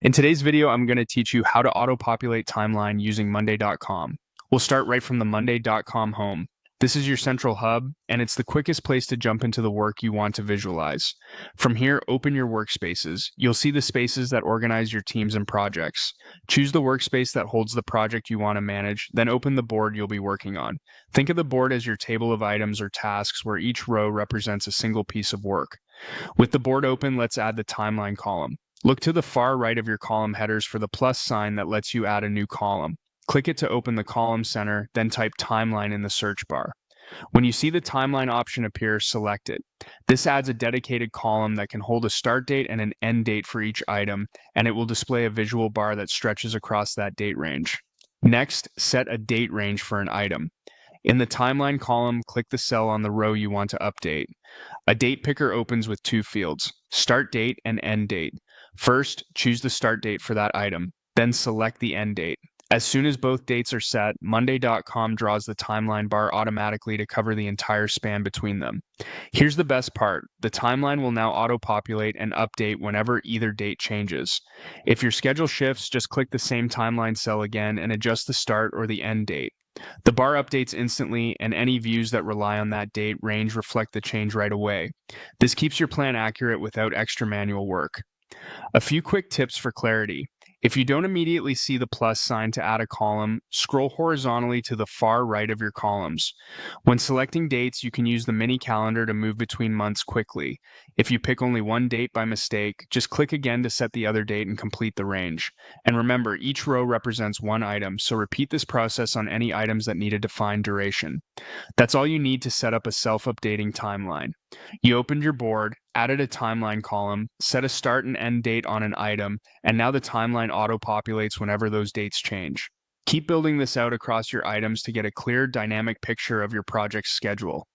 In today's video, I'm going to teach you how to auto-populate timeline using Monday.com. We'll start right from the Monday.com home. This is your central hub, and it's the quickest place to jump into the work you want to visualize. From here, open your workspaces. You'll see the spaces that organize your teams and projects. Choose the workspace that holds the project you want to manage, then open the board you'll be working on. Think of the board as your table of items or tasks where each row represents a single piece of work. With the board open, let's add the timeline column. Look to the far right of your column headers for the plus sign that lets you add a new column. Click it to open the column center, then type timeline in the search bar. When you see the timeline option appear, select it. This adds a dedicated column that can hold a start date and an end date for each item, and it will display a visual bar that stretches across that date range. Next, set a date range for an item. In the timeline column, click the cell on the row you want to update. A date picker opens with two fields, start date and end date. First, choose the start date for that item, then select the end date. As soon as both dates are set, Monday.com draws the timeline bar automatically to cover the entire span between them. Here's the best part. The timeline will now auto-populate and update whenever either date changes. If your schedule shifts, just click the same timeline cell again and adjust the start or the end date. The bar updates instantly, and any views that rely on that date range reflect the change right away. This keeps your plan accurate without extra manual work. A few quick tips for clarity. If you don't immediately see the plus sign to add a column, scroll horizontally to the far right of your columns. When selecting dates, you can use the mini calendar to move between months quickly. If you pick only one date by mistake, just click again to set the other date and complete the range. And remember, each row represents one item, so repeat this process on any items that need a defined duration. That's all you need to set up a self-updating timeline. You opened your board, added a timeline column, set a start and end date on an item, and now the timeline auto-populates whenever those dates change. Keep building this out across your items to get a clear, dynamic picture of your project's schedule.